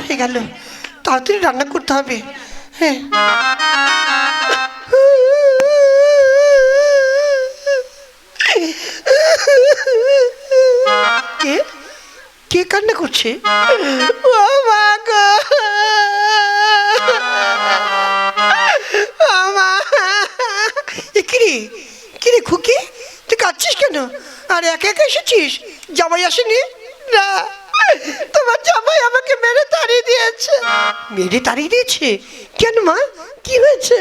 হয়ে গেল, তাড়াতাড়ি রান্না করতে হবে। হ্যাঁ, কে কে কান্না করছে? ও মা গো, কিরে কিরে খুকি, তুই কাঁদছিস কেন? আর একা একা এসেছিস? জামাই আসেনি? না, তোমার জামাই আমাকে মেরে তাড়িয়ে দিয়েছে। মেরে তাড়িয়ে দিয়েছে? কেন মা, কি হয়েছে?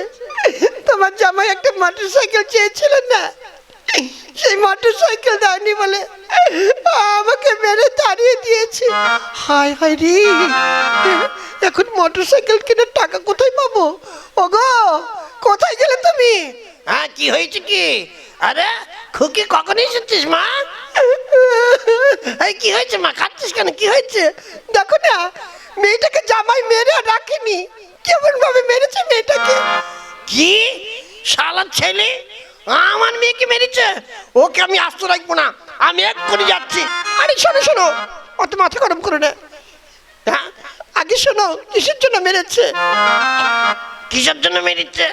তোমার জামাই একটা মোটর সাইকেল চেয়েছিল না, সেই মোটর সাইকেল দেয়নি বলে আমাকে মেরে তাড়িয়ে দিয়েছে। হায় হায় রে, এখন মোটর সাইকেল কেনার টাকা কোথায় পাবো? ওগো, কোথায় গেলে তুমি? হ্যাঁ, কি হয়েছে কি? আরে খুকি, কখন এসেছিস মা? এই কি হয়েছে মা, কাঁদছিস কেন? কি হয়েছে? দেখো না, মেয়েটাকে জামাই মেরে আর রাখেনি, কেমন ভাবে মেরেছে মেয়েটাকে। কি শালা ছেলে আমার মেয়েকে মেরেছে? ওকে আমি আস্ত রাখবো না, আমি এক্ষুনি যাচ্ছি। আরে শোনো শোনো, অত মাথা গরম করো না। হ্যাঁ, আগে শোনো, কিসের জন্য মেরেছে? কিসের জন্য মেরেছে?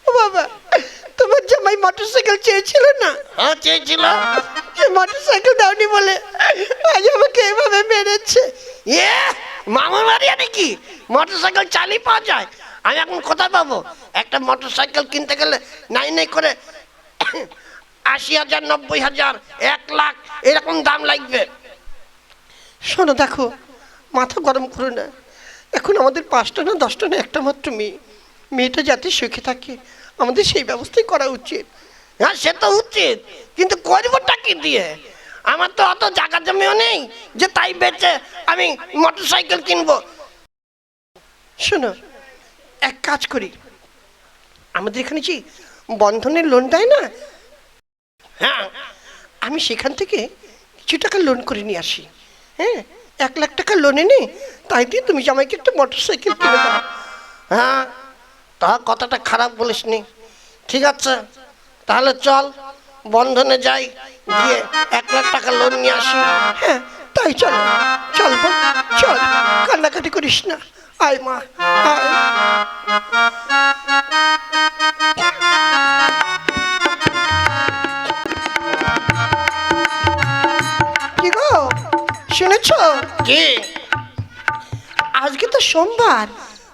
ও বাবা, তোমার জামাই মোটর সাইকেল চেয়েছিল না? হ্যাঁ, চেয়েছিল। সে মোটর সাইকেল দাওনি বলে আজ আমাকে এভাবে মেরেছে। এ মামার বাড়ি নাকি মোটর সাইকেল চালিয়ে পাওয়া যায়? আমি এখন কোথায় পাবো? একটা মোটর সাইকেল কিনতে গেলে নাই নাই করে ৮০,০০০, ৯০,০০০, ১,০০,০০০ এরকম দাম লাগবে। শোনো দেখো, মাথা গরম করো না। এখন আমাদের ৫টা না ১০টা না একটা মাত্র মেয়ে, মেয়েটা যাতে সুখে থাকে আমাদের সেই ব্যবস্থাই করা উচিত। হ্যাঁ, সে তো উচিত, কিন্তু করবোটা কি দিয়ে? আমার তো অত জায়গা জমিও নেই যে তাই বেচে আমি মোটর সাইকেল কিনবো। শোনো, এক কাজ করি, আমাদের এখানে কি বন্ধনের লোন দেয় না? হ্যাঁ, আমি সেখান থেকে কিছু টাকা লোন করে নিয়ে আসি। হ্যাঁ, ১,০০,০০০ টাকা লোনে নেই, তাই দিয়ে তুমি জামাইকে একটা মোটর সাইকেল কিনে দাও। হ্যাঁ, তা কথাটা খারাপ বলিসনি। ঠিক আছে, তাহলে চল বন্ধনে যাই, গিয়ে ১,০০,০০০ টাকা লোন নিয়ে আসি। হ্যাঁ, তাই চল চল বোন, চল, কান্নাকাটি করিস না। আয় মা, আয়। কি গো, শুনেছ? কি? আজকে তো সোমবার।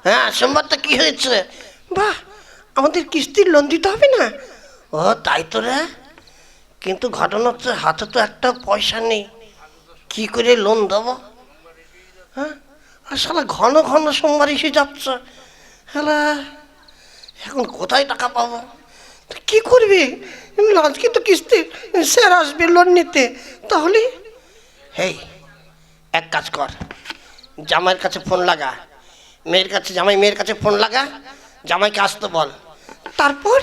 হ্যাঁ, সোমবারটা কি হয়েছে? বাহ, আমাদের কিস্তির লোন দিতে হবে না? ও তাই তো রে, কিন্তু ঘটনা হচ্ছে হাতে তো একটা পয়সা নেই, কি করে লোন দেবো? হ্যাঁ, আর শালা ঘন ঘন সোমবার এসে যাচ্ছে। হ্যাঁ, এখন কোথায় টাকা পাবো? তো কি করবি? আজকে তো কিস্তি স্যার আসবে লোন নিতে, তাহলে? হেই, এক কাজ কর, জামাইয়ের কাছে ফোন লাগা, মেয়ের কাছে, মেয়ের কাছে ফোন লাগা, জামাইকে আসতে বল। তারপর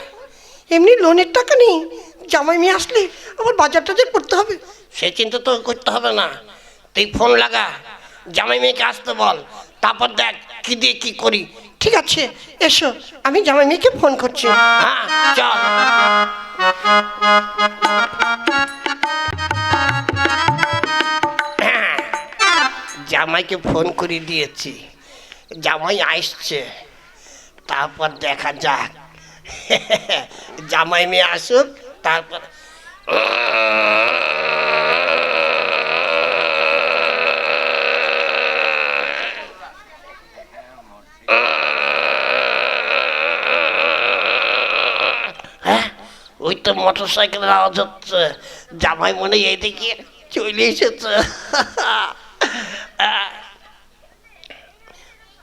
এমনি লোনের টাকা নেই, জামাই মেয়ে আসলে আবার বাজার টাজার করতে হবে। সে চিন্তা তো করতে হবে না, তুই ফোন লাগা, জামাই মেয়েকে আসতে বল, তারপর দেখ কি দিয়ে কি করি। ঠিক আছে, এসো, আমি জামাই মেয়েকে ফোন করছি। হ্যাঁ, চল। হ্যাঁ, জামাইকে ফোন করে দিয়েছি, জামাই আসছে, তারপর দেখা যাক। জামাই মেয়ে আসুক, তারপর হ্যাঁ, ওই তো মোটর সাইকেলের আওয়াজ হচ্ছে, জামাই মনে হয় এইদিকে চলে এসেছে।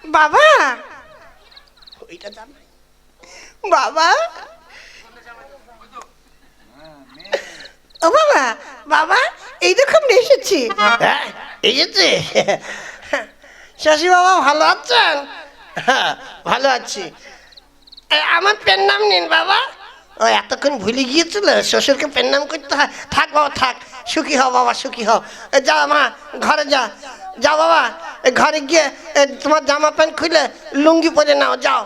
বাবা, ওইটা জান, বাবা, ও বাবা, বাবা, এই দেখো আমরা এসেছি। হ্যাঁ এসেছে। শশী বাবা, ভালো আছেন? হ্যাঁ, ভালো আছি। আমার পেন নাম নিন বাবা। ও এতক্ষণ ভুলে গিয়েছিল শ্বশুরকে পেন নাম করতে হয়। থাক বাবা থাক, সুখী হও বাবা, সুখী হও। যা মা, ঘরে যা, যাও বাবা, ঘরে গিয়ে তোমার জামা প্যান্ট খুলে লুঙ্গি পরে নাও, যাও।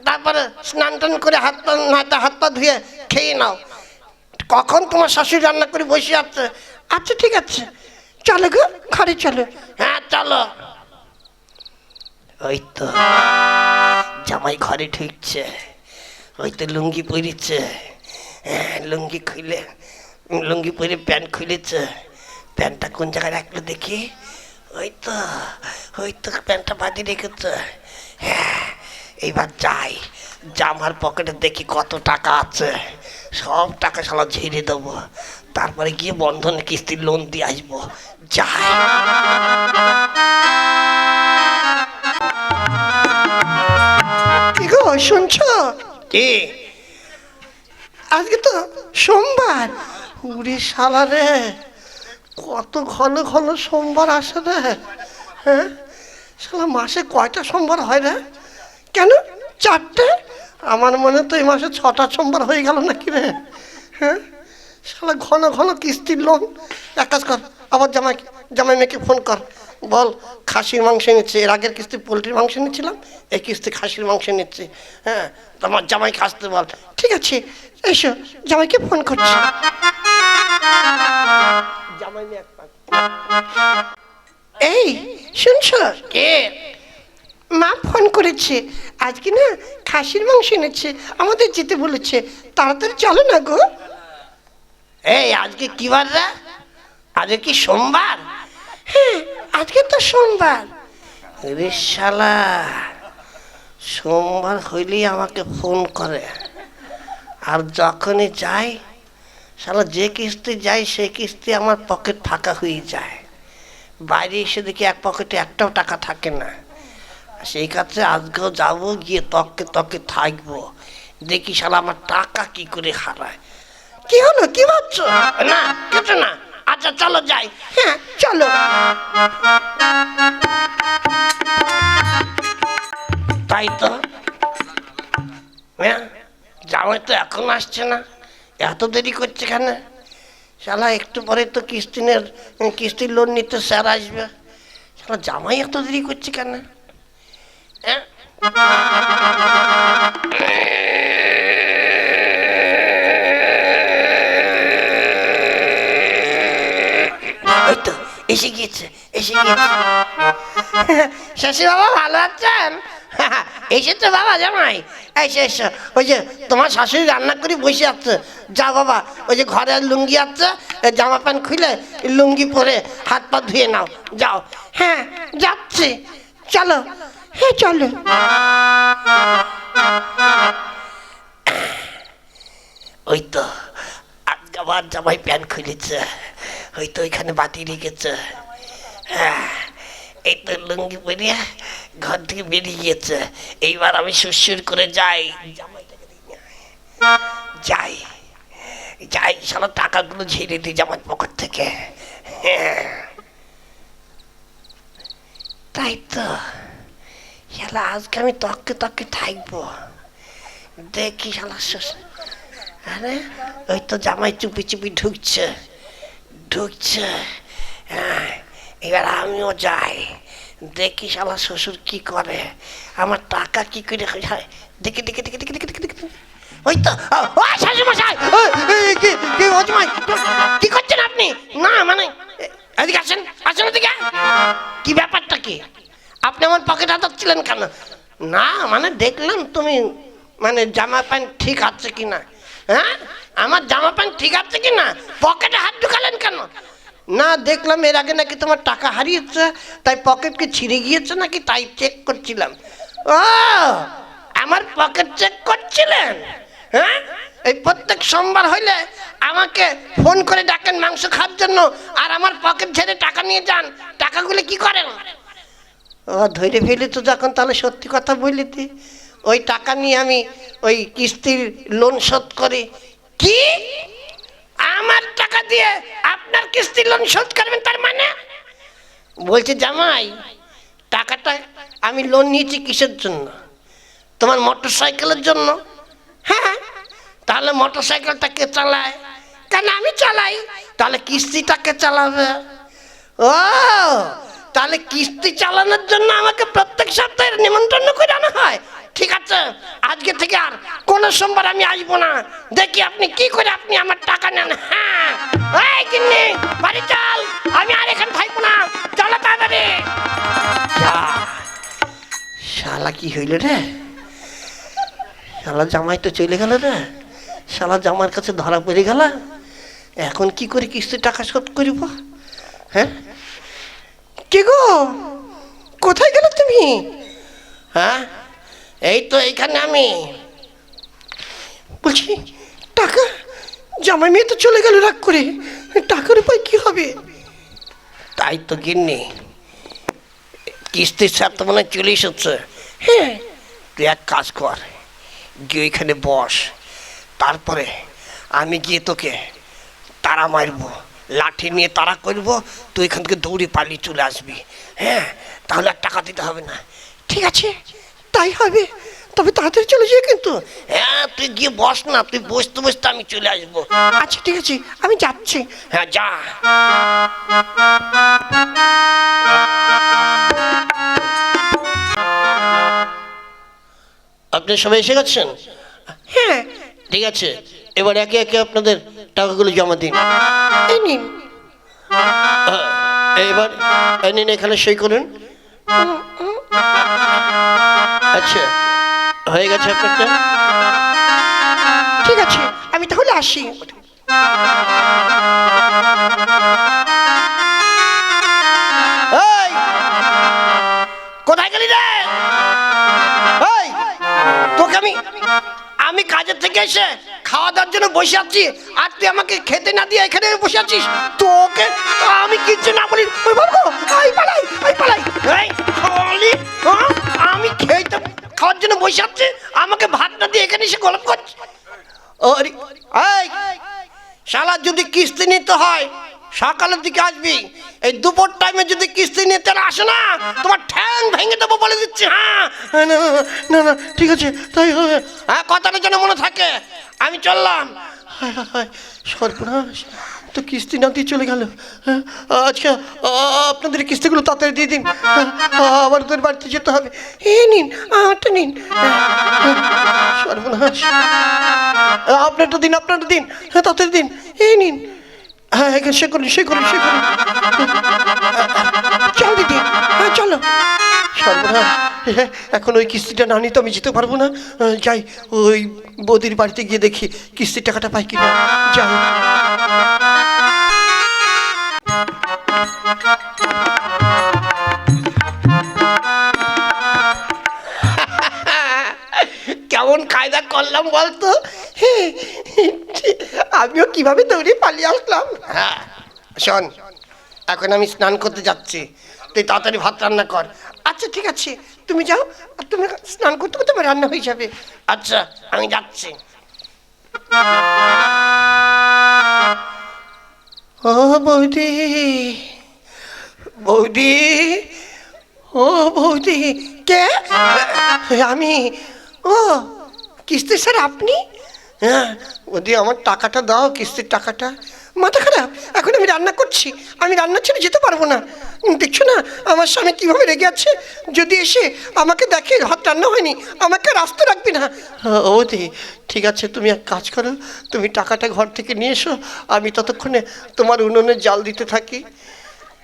তারপরে স্নান টান করে হাত পা ধুয়ে খেয়ে নাও। কখন তোমার শাশুড়ি রান্না করে বসে আছে। আচ্ছা ঠিক আছে, চলো গো, ঘরে চলো। হ্যাঁ চলো। ওই তো জামাই ঘরে ঢুকছে, ওই তো লুঙ্গি পরেছে, লুঙ্গি খুলে লুঙ্গি পরে প্যান্ট খুলেছে। প্যান্টটা কোন জায়গায় রাখলো দেখি, ওই তো প্যান্টটা বাঁধিয়ে রেখেছে। হ্যাঁ, এইবার যাই, জামার পকেটে দেখি কত টাকা আছে, সব টাকা শালা ঝেড়ে দেবো, তারপরে গিয়ে বন্ধন কিস্তির লোন দিয়ে আসবো। যাই। কি গো শুনছো? কি? আজকে তো সোমবার। উড়ে শালা রে, কত ঘন ঘন সোমবার আসে রে। হ্যাঁ, শালা মাসে কয়টা সোমবার হয় রে? কেন 4টে? আমার মনে তো এই মাসে 6টা সোমবার হয়ে গেল নাকি রে। হ্যাঁ, শালা ঘন ঘন কিস্তির লোন। এক কাজ কর, আবার জামাই মেয়েকে ফোন কর, বল খাসির মাংস নিচ্ছে। এর আগের কিস্তি পোলট্রির মাংস নিচ্ছিলাম, এই কিস্তি খাসির মাংস নিচ্ছে। হ্যাঁ, তোমার জামাইকে আসতে বল। ঠিক আছে, এসো, জামাইকে ফোন করছি। জামাই মেয়ে এই শুনছো? কে? মা ফোন করেছে, আজকে না খাসির মাংস এনেছে, আমাদের যেতে বলেছে। তাড়াতাড়ি চলো না গো। এই আজকে কি বার রে? আজকে কি সোমবার? হ্যাঁ, আজকে তো সোমবার। রে শালা, সোমবার হইলেই আমাকে ফোন করে, আর যখনই যাই শালা যে কিস্তি যাই সেই কিস্তি আমার পকেট ফাঁকা হয়ে যায়। বাইরে এসে দেখি এক পকেটে একটাও টাকা থাকে না। সেই কাছে আজকেও যাবো, গিয়ে তককে তককে থাকবো, দেখি শালা আমার টাকা কি করে হারায়। কি হলো, কি ভাবছো? না কিছু না, আচ্ছা চলো যাই। হ্যাঁ চলো। তাই তো, হ্যাঁ, জামাই তো এখন আসছে না, এত দেরি করছে কেন? শালা একটু পরে তো কিস্তির লোন নিতে স্যার আসবে, শালা জামাই এত দেরি করছে কেন? হ্যাঁ, ওই তো এসে গিয়েছে। শশী বাবা ভালো আছেন? এসেছো বাবা জামাই? এসে এসো, ওই যে তোমার শাশুড়ি রান্না করে বসে আছে, যা বাবা ওই যে ঘরে লুঙ্গি আছে, জামা প্যান্ট খুলে লুঙ্গি পরে হাত পা ধুয়ে নাও, যাও। হ্যাঁ যাচ্ছি, চলো। হ্যাঁ চলো। ওই তো আজকে আবার জামাই প্যান্ট খুলেছে, ওই তো ওইখানে বাতি রেখেছে। হ্যাঁ, এই তো লুঙ্গি পরে ঘর থেকে বেরিয়ে গিয়েছে। এইবার আমি সুরসুর করে যাই, যাই যাই শালা টাকাগুলো ঝেড়ে দিই জামার পকেট থেকে। হ্যাঁ, তাই তো, শালা আজকে আমি তককে তককে থাকবো, দেখি শালা শ্বশুর। আরে ওই তো জামাই চুপি চুপি ঢুকছে। হ্যাঁ, এবার আমিও যাই, দেখি শালা শ্বশুর কি করে, আমার টাকা কি করে হয়। দেখি ওই তো শাশুমশাই, কি করছেন আপনি? না মানে এদিকে আসেন এদিকে। কি ব্যাপারটা কি? আপনি আমার পকেট হাতাচ্ছিলেন কেন? না মানে দেখলাম তুমি মানে জামা প্যান্ট ঠিক আছে কিনা। হ্যাঁ, আমার জামা প্যান্ট ঠিক আছে কিনা, পকেটে হাত ঢুকালেন কেন? না দেখলাম এর আগে নাকি তোমার টাকা হারিয়েছে, তাই পকেট কি ছিঁড়ে গিয়েছে নাকি, তাই চেক করছিলাম। ও, আমার পকেট চেক করছিলেন? হ্যাঁ, এই প্রত্যেক সোমবার হইলে আমাকে ফোন করে ডাকেন মাংস খাওয়ার জন্য, আর আমার পকেট ঝেড়ে টাকা নিয়ে যান। টাকাগুলো কি করেন? ও ধরে ফেলেছো যখন, তাহলে সত্যি কথা বলিতে, ওই টাকা নিয়ে আমি ওই কিস্তির লোন শোধ করি। কি? আমার টাকা দিয়ে আপনার কিস্তির লোন শোধ করবেন? তার মানে বলছে জামাই টাকাটা আমি লোন নিয়েছি কিসের জন্য? তোমার মোটর সাইকেলের জন্য। হ্যাঁ, তাহলে মোটর সাইকেলটা কে চালায়? কেন আমি চালাই। তাহলে কিস্তিটা কে চালাবে? ও, তাহলে কিস্তি চালানোর জন্য আমাকে প্রত্যেক সপ্তাহে নিমন্ত্রণ করে আনা হয়। ঠিক আছে, আজকে থেকে আর কোন সোমবার আমি আসবো না, দেখি আপনি কি করে আপনি আমার টাকা নেন। হ্যাঁ, এই কিন্নি বাড়ি চল, আমি আর এখানে থাকবো না, চলো তাড়াতাড়ি। শালা কি হইল রে? শালা জামাই তো চলে গেল রে। শালা জামার কাছে ধরা পড়ে গেল। এখন কি করে কিস্তির টাকা শোধ করিব? হ্যাঁ, কে গো, কোথায় গেলে তুমি? হ্যাঁ, এই তো এইখানে আমি। বলছি টাকা, জামাই মেয়ে তো চলে গেল রাগ করে, টাকার উপায় কি হবে? তাই তো গিন্নি, কিস্তির স্যার তো মনে হয় চলে এসেছে। হ্যাঁ, তুই এক কাজ কর, গিয়ে ওইখানে বস, তারপরে আমি গিয়ে তোকে তারা মারবো, লাঠি নিয়ে তারা করবো, তুই এখান থেকে দৌড়ে পালিয়ে চলে আসবি। হ্যাঁ, তাহলে আর টাকা দিতে হবে না। ঠিক আছে, তাই হবে, তবে তাড়াতাড়ি চলে যাই কিন্তু। হ্যাঁ, তুই গিয়ে বস না, তুই বসতে বসতে আমি চলে আসবো। আচ্ছা ঠিক আছে, আমি যাচ্ছি। হ্যাঁ, যা। আপনি সবাই এসে গেছেন? হ্যাঁ, ঠিক আছে, এবার একে একে আপনাদের টাকাগুলো জমা দিন। এই নিন। হ্যাঁ, এবার এই নিন, এখানে সই করুন। আচ্ছা, হয়ে গেছে আপনারটা? ঠিক আছে, আমি তাহলে আসি। এই, কোথায় গেলি রে? এই, তোকে আমি কাজের থেকে এসে খাওয়া দাওয়ার জন্য বসে আছি, আর তুই আমাকে খেতে না দিয়ে এখানে বসে আছিস। তোকে আমি কিচ্ছু না বলি, ওই বাবু, আই পালাই, আই পালাই। এই শালি, হ্যাঁ, আমি খেতে খাওয়ার জন্য বসে আছি, আমাকে ভাত না দিয়ে এখানে এসে গল্প করছিস। আরে এই শালা, যদি কিস্তি নিতে হয় সকালের দিকে আসবি। এই দুপুর টাইমে যদি কিস্তি নিতে আসে না, তোমার ঠ্যাং ভেঙে দেবো বলে দিচ্ছি। হ্যাঁ, না না না, ঠিক আছে তাই হবে। হ্যাঁ, কথাটা যেন মনে থাকে। আমি চললাম। হায় হায় হায়, সর্বনাশ, তো কিস্তি না দিয়ে চলে গেল। হ্যাঁ, আচ্ছা, আপনাদের কিস্তিগুলো তাড়াতাড়ি দিয়ে দিন, আবার তোর বাড়িতে যেতে হবে। নিন, আমারটা নিন। সর্বনাশ, আপনারটা দিন, আপনারটা দিন, হ্যাঁ তাড়াতাড়ি দিন। নিন, হ্যাঁ এখানে সে করুন, সে করুন, সে করুন। চল দিদি, হ্যাঁ চলো। সর্বনাশ, এখন ওই কিস্তিটা না নিতে আমি যেতে পারবো না। যাই, ওই বৌদির বাড়িতে গিয়ে দেখি কিস্তির টাকাটা পাই কিনা। যাই। কেমন কায়দা করলাম বলতো? আমিও কিভাবে দৌড়ে পালিয়ে আসলাম। হ্যাঁ, শোন, এখন আমি স্নান করতে যাচ্ছি, তুই তাড়াতাড়ি ভাত রান্না কর। আচ্ছা ঠিক আছে, তুমি যাও, আর তুমি স্নান করতে করতে আমার রান্না হয়ে যাবে। আচ্ছা, আমি যাচ্ছি। ও বৌদি, বৌদি, ও বৌদি। কে? আমি। ও কিস্তি স্যার, আপনি? হ্যাঁ বৌদি, আমার টাকাটা দাও, কিস্তির টাকাটা। মাথা খারাপ, এখন আমি রান্না করছি, আমি রান্না ছেড়ে যেতে পারবো না। দেখছো না আমার স্বামী কীভাবে রেগে আছে, যদি এসে আমাকে দেখে ভাত রান্না হয়নি, আমাকে রাস্তা রাখবি না। ও দি, ঠিক আছে, তুমি এক কাজ করো, তুমি টাকাটা ঘর থেকে নিয়ে এসো, আমি ততক্ষণে তোমার উনুনে জাল দিতে থাকি।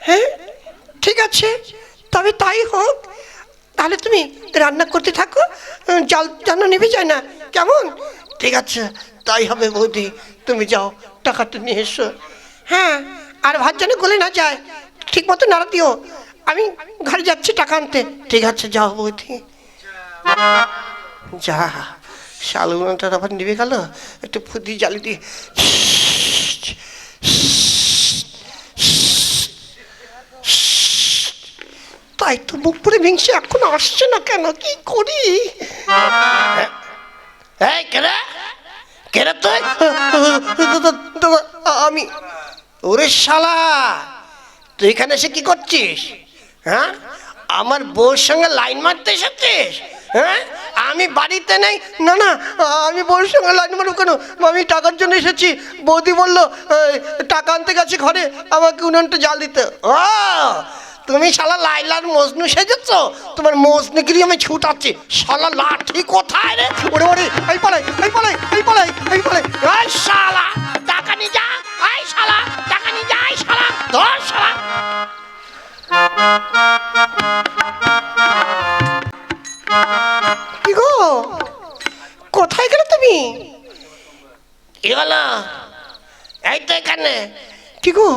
হ্যাঁ ঠিক আছে, তবে তাই হোক। তাহলে তুমি রান্না করতে থাকো, জাল যেন নেবে যায় না, কেমন? ঠিক আছে, তাই হবে বৌদি, তুমি যাও, টাকাটা নিয়ে এসো। হ্যাঁ, আর ভাত যেন গলে না যায়, ঠিক মতো নাড়া দিও। আমি ঘরে যাচ্ছি টাকা আনতে। ঠিক আছে, যাও বৌদি। যা, শালুনাটা আবার নিভে গেল, একটু ফুদি জ্বালি দিয়ে। তাই তো মুখ পুরে ভিংসে, এখন আসছে না কেন, কি করি? এই কেরে, কেরে তুই? আমি। ওরে শালা, তুই এখানে এসে কি করছিস? হ্যাঁ, আমার বউর সঙ্গে লাইন মারতে এসেছিস? হ্যাঁ, আমি বাড়িতে নেই। না না, আমি বউর সঙ্গে লাইন মারব কেন? আমি টাকার জন্য এসেছি। বৌদি বললো টাকা আনতে গেছে ঘরে, আমাকে উনুনটা জাল দিতে। ও, তুমি শালা লাইলার মজনু সেজেছ? তোমার মজনুগিরি আমি ছুটাচ্ছি। শালা লাঠি কোথায় রে? ওরে ওরে, এই পালাই, এই পালাই, এই পালাই, এই পালাই। এই শালা, টাকা নিয়ে যা। এই শালা, টাকা নিয়ে যা। এই শালা, ধর শালা। গো,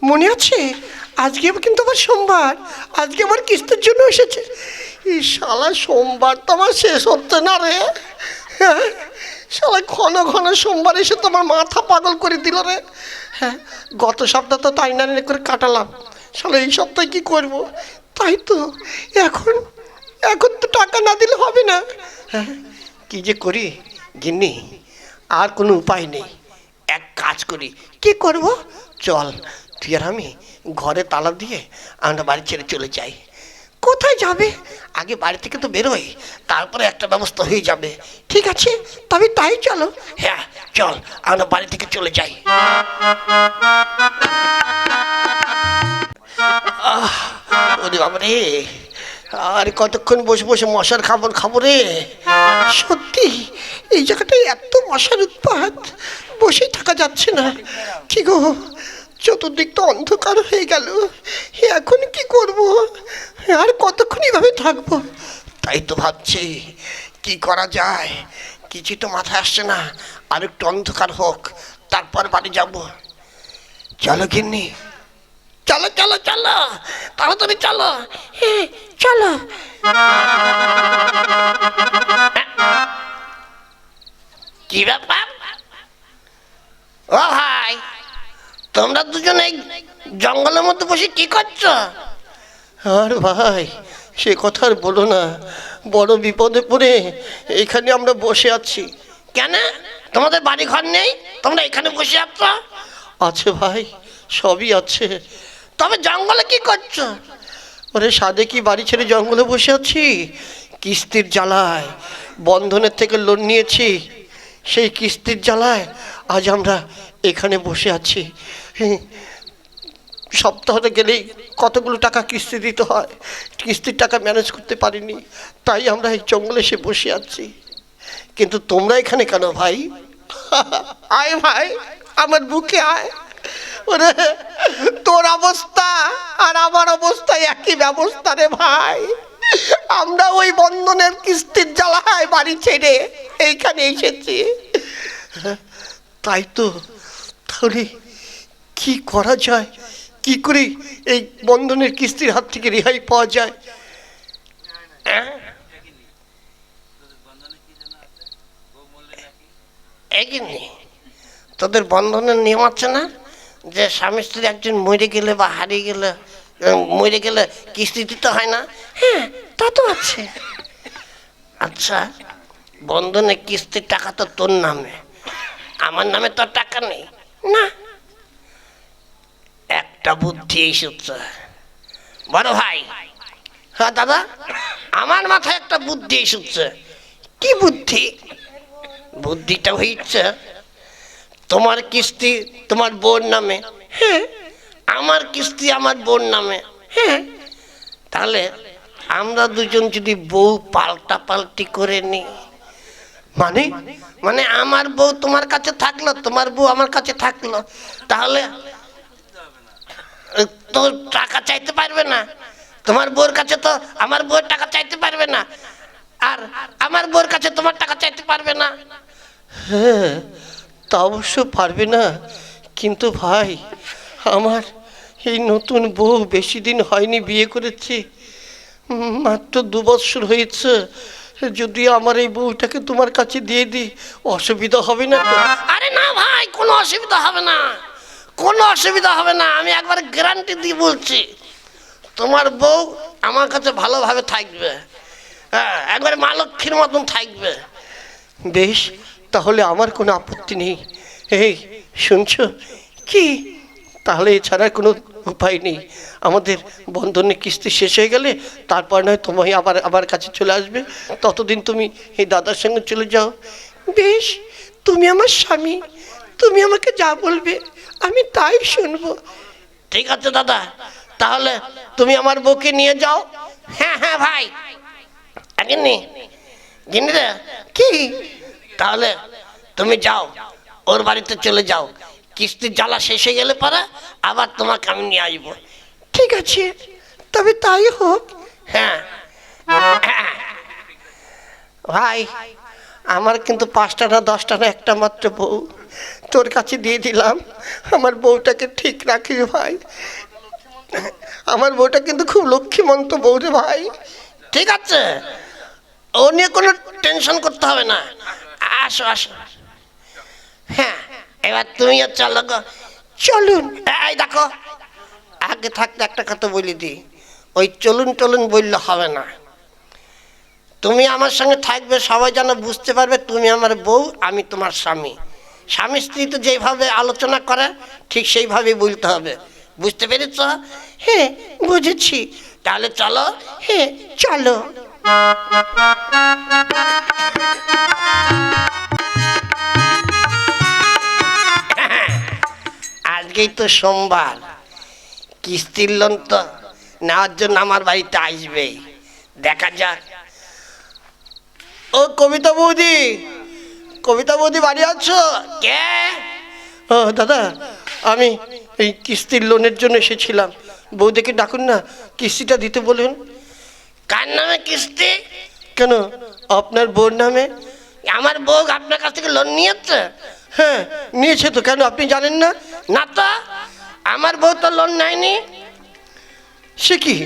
মনে আছে? আজকে কিন্তু আবার সোমবার, আজকে আমার কিস্তির জন্য এসেছে। এই শালা সোমবার তো আমার শেষ হচ্ছে না রে। হ্যাঁ, শালা ঘন ঘন সোমবার এসে তো আমার মাথা পাগল করে দিল রে। হ্যাঁ, গত সপ্তাহ তো তাই না করে কাটালাম, শালা এই সপ্তাহে কি করব? তাই তো এখন এখন তো টাকা না দিলে হবে না। হ্যাঁ, কি যে করি গিন্নি, আর কোনো উপায় নেই। এক কাজ করি। কি করব? চল তুই আর আমি ঘরে তালা দিয়ে আমরা বাড়ি ছেড়ে চলে যাই। কোথায় যাবে? আগে বাড়ি থেকে তো বেরোই, তারপরে একটা ব্যবস্থা হয়ে যাবে। ঠিক আছে, তবে তাই চলো। হ্যাঁ চল, আমরা বাড়ি থেকে চলে যাই। ওরে বাবা রে, আর কতক্ষণ বসে বসে মশার খাবার খাবো রে। সত্যি এই জায়গাটায় এত মশার উৎপাত, বসেই থাকা যাচ্ছে না। কি গো, চতুর্দিক তো অন্ধকার হয়ে গেল, এখন কি করব? আর কতক্ষণ এভাবে থাকবো? তাই তো ভাবছি কি করা যায়, কিছু তো মাথায় আসছে না। আর একটু অন্ধকার হোক, তারপর বাড়ি যাব। চলো গিন্নি, চলো চলো চলো, তাড়াতাড়ি চলো। হ্যাঁ চলো। কি ব্যাপার? ও ভাই, তোমরা দুজনে জঙ্গলের মধ্যে বসে কি করছো? আর ভাই সে কথা আর বলো না, বড় বিপদে পড়ে এখানে আমরা বসে আছি। কেন, তোমাদের বাড়ি ঘর নেই, তোমরা এখানে বসে আছো? আছে ভাই, সবই আছে। তবে জঙ্গলে কি করছো? ওরে সাদে কি বাড়ি ছেড়ে জঙ্গলে বসে আছি? কিস্তির জ্বালায়, বন্ধনের থেকে লোন নিয়েছি, সেই কিস্তির জ্বালায় আজ আমরা এখানে বসে আছি। সপ্তাহতে গেলেই কতগুলো টাকা কিস্তি দিতে হয়, কিস্তির টাকা ম্যানেজ করতে পারিনি, তাই আমরা এই জঙ্গলে এসে বসে আছি। কিন্তু তোমরা এখানে কেন ভাই? আয় ভাই, আমার বুকে আয়। ওরে, তোর অবস্থা আর আমার অবস্থা একই ব্যবস্থা রে ভাই। আমরা ওই বন্ধনের কিস্তির জ্বালায় বাড়ি ছেড়ে এইখানে এসেছি। তাই তো, তাহলে কি করা যায়? কি করে এই বন্ধনের কিস্তির হাত থেকে রেহাই পাওয়া যায়? তোদের বন্ধনের নিয়ম আছে না, যে স্বামী স্ত্রী একজন মরে গেলে বা হারিয়ে গেলে, মরে গেলে কিস্তি দিতে হয় না? হ্যাঁ তা তো আছে। আচ্ছা, বন্ধনের কিস্তির টাকা তো তোর নামে, আমার নামে তো টাকা নেই না। একটা বুদ্ধি এসেছে বড় ভাই। হ্যাঁ দাদা, আমার মাথায় একটা বুদ্ধি এসেছে। কি বুদ্ধি? বুদ্ধিটা হয়েছে, তোমার কিস্তি তোমার বোন নামে, হ্যাঁ, আমার কিস্তি আমার বোন নামে, হ্যাঁ, তাহলে আমরা দুজন যদি বউ পাল্টা পাল্টি করে নিই, মানে মানে আমার বউ তোমার কাছে থাকলো, তোমার বউ আমার কাছে থাকলো, তাহলে তো টাকা চাইতে পারবে না। তোমার বউর কাছে তো আমার বউয়ের টাকা চাইতে পারবে না, আর আমার বউর কাছে তোমার টাকা চাইতে পারবে না। হ্যাঁ তা অবশ্য পারবে না, কিন্তু ভাই আমার এই নতুন বউ বেশি দিন হয়নি, বিয়ে করেছি, মাত্র 2 বছর হয়েছে। যদি আমার এই বউটাকে তোমার কাছে দিয়ে দিই, অসুবিধা হবে না তো? আরে না ভাই, কোনো অসুবিধা হবে না, কোনো অসুবিধা হবে না। আমি একবার গ্যারান্টি দিয়ে বলছি, তোমার বউ আমার কাছে ভালোভাবে থাকবে, হ্যাঁ, একবারে মা লক্ষ্মীর মতন থাকবে। বেশ, তাহলে আমার কোনো আপত্তি নেই। এই শুনছো কি? তাহলে এছাড়া কোনো উপায় নেই। আমাদের বন্ধনের কিস্তি শেষ হয়ে গেলে তারপর নয় তোমায় আবার আমার কাছে চলে আসবে, ততদিন তুমি এই দাদার সঙ্গে চলে যাও। বেশ, তুমি আমার স্বামী, তুমি আমাকে যা বলবে আমি তাই শুনবো। ঠিক আছে দাদা, তাহলে তুমি আমার বউকে নিয়ে যাও। হ্যাঁ হ্যাঁ ভাই, গিন্নি গিন্নি রে, কি? তাহলে তুমি যাও, ওর বাড়িতে চলে যাও, কিস্তির জ্বালা শেষ হয়ে গেলে পরে আবার তোমাকে আমি নিয়ে আসবো। ঠিক আছে, তবে তাই হোক। হ্যাঁ ভাই, আমার কিন্তু 5টা না 10টা না একটা মাত্র বউ, তোর কাছে দিয়ে দিলাম, আমার বউটাকে ঠিক রাখিস ভাই। আমার বউটা কিন্তু খুব লক্ষ্মীমন্ত বউ রে ভাই। ঠিক আছে, ও নিয়ে কোনো টেনশন করতে হবে না। আসো আসো। হ্যাঁ, এবার তুমিও চলো গো। চলুন। এই দেখো, আগে থাকতে একটা কথা বলি দি, ওই চলুন টলুন বললে হবে না। তুমি আমার সঙ্গে থাকবে, সবাই যেন বুঝতে পারবে তুমি আমার বউ, আমি তোমার স্বামী। স্বামী স্ত্রী তো যেভাবে আলোচনা করে ঠিক সেইভাবেই বলতে হবে, বুঝতে পেরেছ? হ্যাঁ বুঝেছি। তাহলে চলো। হ্যাঁ চলো। আজকেই তো সোমবার, কিস্তির লোন তো নেওয়ার জন্য আমার বাড়িতে আসবেই, দেখা যাক। ও কবিতা বৌদি, কবিতা বৌদি বাড়ি আছো? কে? ও দাদা, আমি এই কিস্তির লোনের জন্য এসেছিলাম, বৌদিকে ডাকুন না, কিস্তিটা দিতে বলুন। কার নামে কিস্তি? কেন, আপনার বউর নামে। আমার বউ আপনার কাছ থেকে লোন নিয়েছে? হ্যাঁ নিয়েছে তো, কেন আপনি জানেন না? না তো, আমার বউ তো লোন নেয়নি। সে কি,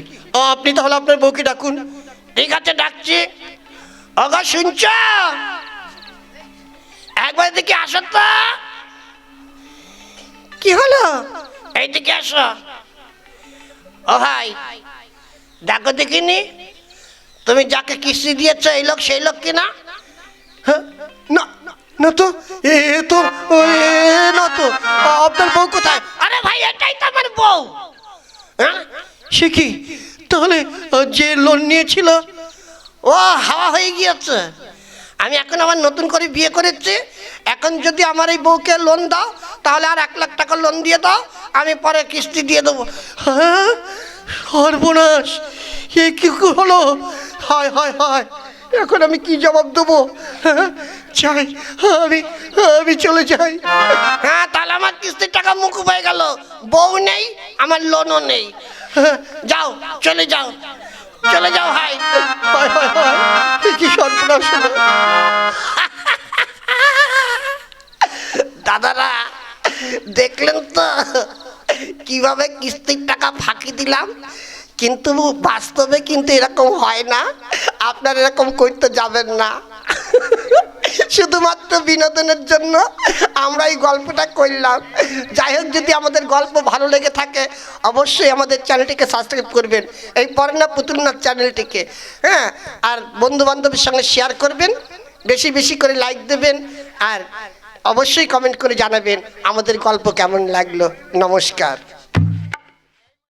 আপনি তাহলে আপনার বউকে ডাকুন। ঠিক আছে, ডাকছি। ওগো শুনছ, একবার দিকে আসো তো। কি হলো? এইদিকে আসো। ও ভাই, দেখো দেখিনি, তুমি যাকে কিস্তি দিয়েছ এই লোক সেই লোক কিনা? হ্যাঁ, না না তো, এ তো না তো, আপনার বউ কোথায়? আরে ভাই, এটাই তো আমার বউ। হ্যাঁ, সে কি, তাহলে যে লোন নিয়েছিল? ও হাওয়া হয়ে গিয়েছে। আমি এখন আবার নতুন করে বিয়ে করেছি, এখন যদি আমার এই বউকে লোন দাও তাহলে আর 1 লাখ টাকা লোন দিয়ে দাও, আমি পরে কিস্তি দিয়ে দেবো। হ্যাঁ, সর্বনাশ, এ কি হলো? হায় হায় হায়, এখন আমি কি জবাব দেবো? হ্যাঁ, চাই, আমি আমি চলে যাই। হ্যাঁ, তাহলে আমার কিস্তির টাকা মুকুব হয়ে গেল, বউ নেই, আমার লোনও নেই। হ্যাঁ, যাও, চলে যাও, চলে যাও ভাই। হায় হায় হায়, এ কি সর্বনাশ হলো? দাদারা, দেখলেন তো কিভাবে কিস্তির টাকা ফাঁকি দিলাম, কিন্তু বাস্তবে কিন্তু এরকম হয় না। আপনারা এরকম করতে যাবেন না। শুধুমাত্র বিনোদনের জন্য আমরা এই গল্পটা করলাম। যাই হোক, যদি আমাদের গল্প ভালো লেগে থাকে অবশ্যই আমাদের চ্যানেলটিকে সাবস্ক্রাইব করবেন, এই পর্ণা পুতুল নাচ চ্যানেলটিকে। হ্যাঁ, আর বন্ধু বান্ধবের সঙ্গে শেয়ার করবেন, বেশি বেশি করে লাইক দেবেন, আর অবশ্যই কমেন্ট করে জানাবেন আমাদের গল্প কেমন লাগলো। নমস্কার।